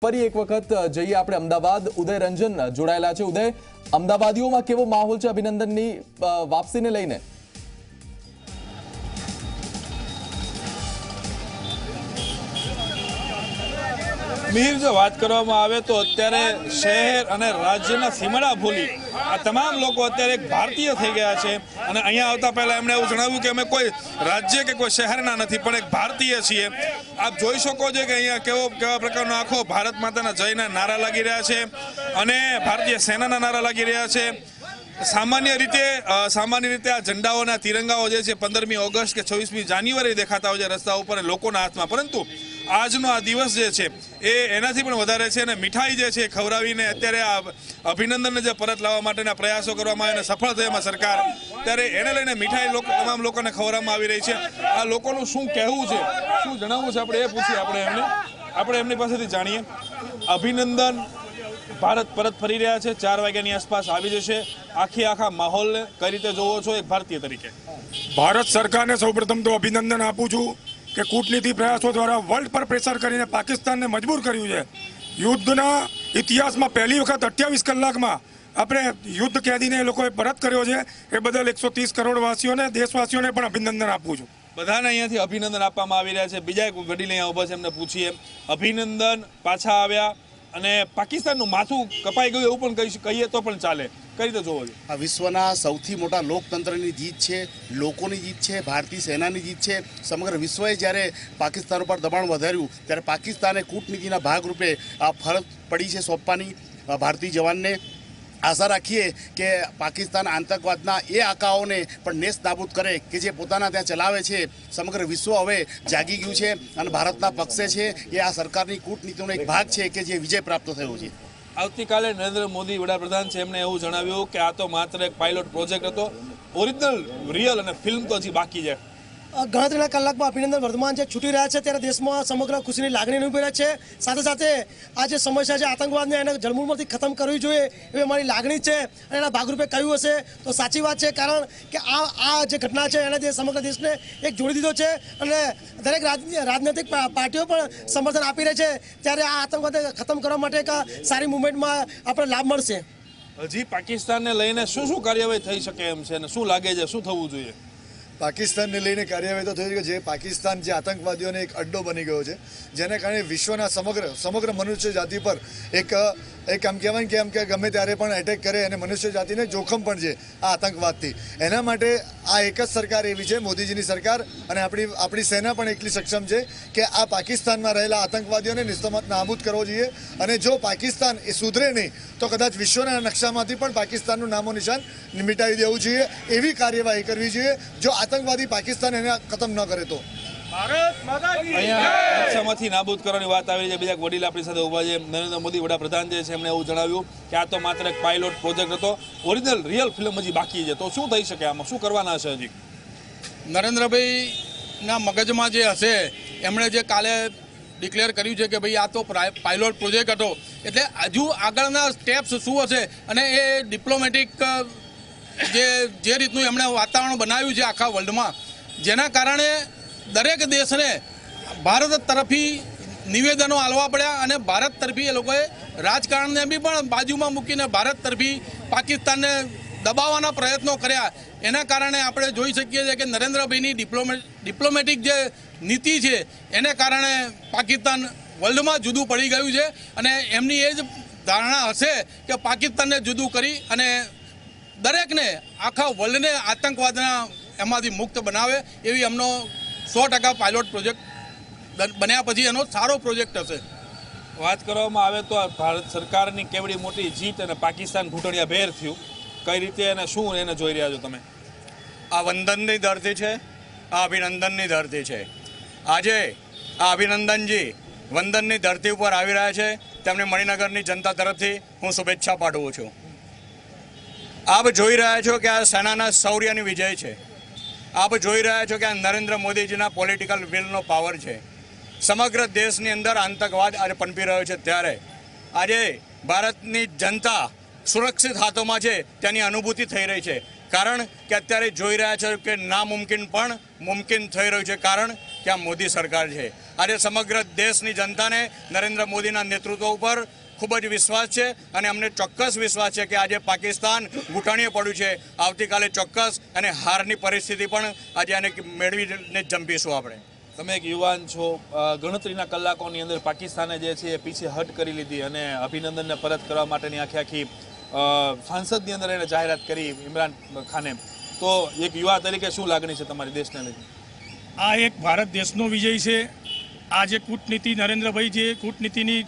ફરી એક વખત જઈએ આપણે અમદાવાદ. ઉદય રંજન જોડાયેલા છે. ઉદય, અમદાવાદીઓમાં કેવો માહોલ છે અભિનંદનની વાપસીને લઈને? મીર, જો વાત કરવામાં આવે તો અત્યારે શહેર અને રાજ્યના સીમાડા ભૂલી આ તમામ લોકો અત્યારે એક ભારતીય થઈ ગયા છે. અને અહીંયા આવતા પહેલા એમણે એવું જણાવ્યું કે અમે કોઈ રાજ્ય કે કોઈ શહેરના નથી, પણ એક ભારતીય છીએ. આપ જોઈ શકો છો કે અહીંયા કેવા પ્રકારનો આખો ભારત માતાના જયના નારા લાગી રહ્યા છે અને ભારતીય સેનાના નારા લાગી રહ્યા છે. સામાન્ય રીતે આ ઝંડાઓના તિરંગાઓ જે છે 15મી ઓગસ્ટ કે 26મી જાન્યુઆરી દેખાતા હોય છે રસ્તા ઉપર લોકોના હાથમાં, પરંતુ આજનો આ દિવસ જે છે એ એનાથી પણ વધારે છે. અને મીઠાઈ જે છે ખવડાવીને અત્યારે આ અભિનંદનને જે પરત લાવવા માટેના પ્રયાસો કરવામાં આવ્યા અને સફળ થઈ એમાં સરકાર, ત્યારે એને લઈને મીઠાઈ તમામ લોકોને ખવડાવવામાં આવી રહી છે. આ લોકોનું શું કહેવું છે, શું જણાવવું છે, આપણે એ પૂછીએ. આપણે એમની પાસેથી જાણીએ. અભિનંદન ભારત પરત ફરી રહ્યા છે, 4 વાગ્યાની આસપાસ આવી જશે. આખા માહોલને કઈ રીતે જોવો છો એક ભારતીય તરીકે? ભારત સરકારને સૌપ્રથમ તો અભિનંદન આપું છું કે કૂટનીતિ પ્રયાસો દ્વારા વર્લ્ડ પર પ્રેશર કરીને પાકિસ્તાનને મજબૂર કર્યું છે. યુદ્ધના ઇતિહાસમાં પહેલી વખત 28 કલાકમાં આપણે યુદ્ધ કેદીને એ લોકોએ પરત કર્યો છે. એ બદલ 130 કરોડ વાસીઓને, દેશવાસીઓને પણ અભિનંદન આપું છું. બધાને અહીંયાથી અભિનંદન આપવામાં આવી રહ્યા છે. બીજા એક વડીલ અહીંયા ઉભા છે, એમને પૂછીએ. અભિનંદન પાછા આવ્યા અને પાકિસ્તાનનું માથું કપાઈ ગયું એવું પણ કહીએ તો પણ ચાલે. કઈ રીતે જોવો છો? આ વિશ્વના સૌથી મોટા લોકતંત્રની જીત છે, લોકોની જીત છે, ભારતીય સેનાની જીત છે. સમગ્ર વિશ્વએ જ્યારે પાકિસ્તાન ઉપર દબાણ વધાર્યું ત્યારે પાકિસ્તાને કૂટનીતિના ભાગરૂપે આ ફરજ પડી છે સોંપવાની ભારતીય જવાનને. આશા રાખીએ કે પાકિસ્તાન આતંકવાદના એ આકાઓને પણ નેસ્ત નાબૂદ કરે કે જે પોતાના ત્યાં ચલાવે છે. સમગ્ર વિશ્વ હવે જાગી ગયું છે અને ભારતના પક્ષે છે. એ આ સરકારની કૂટનીતિનો એક ભાગ છે કે જે વિજય પ્રાપ્ત થયો છે. આવતીકાલે નરેન્દ્ર મોદી વડાપ્રધાન છે, એમણે એવું જણાવ્યું કે આ તો માત્ર એક પાયલોટ પ્રોજેક્ટ હતો, ઓરિજિનલ રિયલ અને ફિલ્મ તો હજી બાકી છે. ગણતરીના કલાકમાં અભિનંદન વર્ધમાન જે છૂટી રહ્યા છે ત્યારે દેશમાં સમગ્ર ખુશીની લાગણી અનુભવી રહ્યા છે. સાથે સાથે આ જે સમસ્યા છે આતંકવાદને એને જળમૂળમાંથી ખતમ કરવી જોઈએ એવી અમારી લાગણી છે. અને એના ભાગરૂપે કહ્યું હશે તો સાચી વાત છે, કારણ કે આ જે ઘટના છે એને સમગ્ર દેશને એક જોડી દીધો છે અને દરેક રાજનૈતિક પાર્ટીઓ પણ સમર્થન આપી રહી છે. ત્યારે આ આતંકવાદને ખતમ કરવા માટે એક સારી મુવમેન્ટમાં આપણે લાભ મળશે. હજી પાકિસ્તાનને લઈને શું કાર્યવાહી થઈ શકે એમ છે અને શું લાગે છે, શું થવું જોઈએ? પાકિસ્તાનને લઈને કાર્યવાહી તો થઈ છે કે જે પાકિસ્તાન જે આતંકવાદીઓને એક અડ્ડો બની ગયો છે, જેને કારણે વિશ્વના સમગ્ર મનુષ્ય જાતિ પર એક આમ કહેવાય કે કે ગમે ત્યારે પણ એટેક કરે અને મનુષ્ય જાતિને જોખમ પણ છે આ આતંકવાદથી. એના માટે આ એક જ સરકાર એવી છે, મોદીજીની સરકાર, અને આપણી સેના પણ એટલી સક્ષમ છે કે આ પાકિસ્તાનમાં રહેલા આતંકવાદીઓને નાબૂદ કરવો જોઈએ. અને જો પાકિસ્તાન એ સુધરે નહીં તો કદાચ વિશ્વના નકશામાંથી પણ પાકિસ્તાનનું નામો નિશાન મિટાવી દેવું જોઈએ. એવી કાર્યવાહી કરવી જોઈએ જો આતંકવાદી પાકિસ્તાન એને ખતમ ન કરે તો. અહીંયા નકશામાંથી નાબૂદ કરવાની વાત આવી છે. બીજા વડીલ આપણી સાથે ઉભા છે. નરેન્દ્ર મોદી વડાપ્રધાન જે છે એમણે એવું જણાવ્યું કે આ તો માત્ર એક પાયલોટ પ્રોજેક્ટ હતો, ઓરિજિનલ રિયલ ફિલ્મ હજી બાકી છે. તો શું થઈ શકે આમાં, શું કરવાના છે હજી? નરેન્દ્રભાઈના મગજમાં જે હશે, એમણે જે કાલે ડિક્લેર કર્યું છે કે ભાઈ આ તો પાયલોટ પ્રોજેક્ટ હતો, એટલે હજુ આગળના સ્ટેપ્સ શું હશે અને એ ડિપ્લોમેટિક જે રીતનું એમણે વાતાવરણ બનાવ્યું છે આખા વર્લ્ડમાં, જેના કારણે દરેક દેશને ભારત તરફી નિવેદનો આપવા પડ્યા અને ભારત તરફી એ લોકોએ રાજકારણને બી પણ બાજુમાં મૂકીને ભારત તરફી પાકિસ્તાનને દબાવવાના પ્રયત્નો કર્યા. એના કારણે આપણે જોઈ શકીએ છીએ કે નરેન્દ્રભાઈની ડિપ્લોમેટિક જે નીતિ છે એને કારણે પાકિસ્તાન વર્લ્ડમાં જુદું પડી ગયું છે. અને એમની એ જ ધારણા હશે કે પાકિસ્તાનને જુદું કરી અને દરેકને, આખા વર્લ્ડને આતંકવાદના એમાંથી મુક્ત બનાવે એવી એમનો 100% પાયલોટ પ્રોજેક્ટ બન્યા પછી એનો સારો પ્રોજેક્ટ હશે. વાત કરવામાં આવે તો ભારત સરકારની કેવડી મોટી જીત અને પાકિસ્તાન ઘૂંટણિયા ભેર થયું, કઈ રીતે અને શું એને જોઈ રહ્યા છો તમે? આ વંદનની ધરતી છે, આ અભિનંદનની ધરતી છે. આજે આ અભિનંદનજી વંદનની ધરતી ઉપર આવી રહ્યા છે, તેમને મણિનગરની જનતા તરફથી હું શુભેચ્છા પાઠવું છું. આપ જોઈ રહ્યા છો કે આ સેનાના શૌર્યની વિજય છે. આપ જોઈ રહ્યા છો કે આ નરેન્દ્ર મોદીજીના પોલિટિકલ વિલનો પાવર છે. સમગ્ર દેશની અંદર આતંકવાદ આજે પનપી રહ્યો છે, ત્યારે આજે ભારતની જનતા સુરક્ષિત હાથોમાં છે તેની અનુભૂતિ થઈ રહી છે. કારણ કે અત્યારે જોઈ રહ્યા છે કે નામુમકિન પણ મુમકિન થઈ રહ્યું છે, કારણ કે આ મોદી સરકાર છે. આજે સમગ્ર દેશની જનતાને નરેન્દ્ર મોદીના નેતૃત્વ ઉપર ખૂબ જ વિશ્વાસ છે અને અમને ચોક્કસ વિશ્વાસ છે કે આજે પાકિસ્તાન ઘૂંટણીએ પડ્યું છે, આવતીકાલે ચોક્કસ અને હારની પરિસ્થિતિ પણ આજે આને મેળવીને જંપીશું આપણે. તમે એક યુવાન છો, ગણતરીના કલાકોની અંદર પાકિસ્તાને જે છે એ પીછે હટ કરી લીધી અને અભિનંદનને પરત કરવા માટેની આખી સંસદની અંદર એને જાહેરાત કરી ઇમરાન ખાને. તો એક યુવા તરીકે શું લાગણી છે તમારી દેશને લઈને? આ એક ભારત દેશનો વિજય છે. આ જે કૂટનીતિ નરેન્દ્રભાઈ જે કૂટનીતિની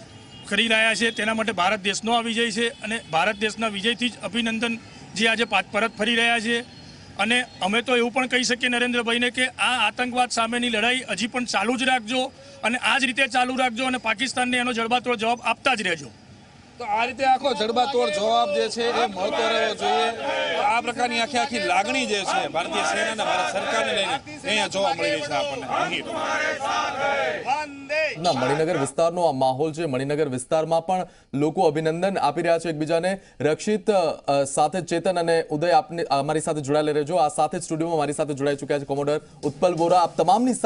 કરી રહ્યા છે તેના માટે ભારત દેશનો આ વિજય છે અને ભારત દેશના વિજયથી જ અભિનંદન જે આજે પરત ફરી રહ્યા છે. અને અમે તો એવું પણ કહી શકીએ નરેન્દ્રભાઈને કે આ આતંકવાદ સામેની લડાઈ હજી પણ ચાલુ જ રાખજો અને આ જ રીતે ચાલુ રાખજો અને પાકિસ્તાનને એનો જડબાતોડ જવાબ આપતા જ રહેજો. તો આ રીતે આખો જડબાતોડ જવાબ જે છે એ મળતો રહેવો જોઈએ. આ પ્રકારની આખી લાગણી જે છે ભારતીય સેના અને ભારત સરકારને લઈને અહીંયા જોવા મળી રહી છે આપણને. ના, મણિનગર વિસ્તારનો આ માહોલ છે. મણિનગર વિસ્તારમાં પણ લોકો અભિનંદન આપી રહ્યા છે એકબીજાને. રક્ષિત સાથે ચેતન અને ઉદય આપને અમારી સાથે જોડાયેલા રહેજો. આ સાથે જ સ્ટુડિયોમાં મારી સાથે જોડાઈ ચૂક્યા છે કોમોડર ઉત્પલ બોરા. આપ તમામની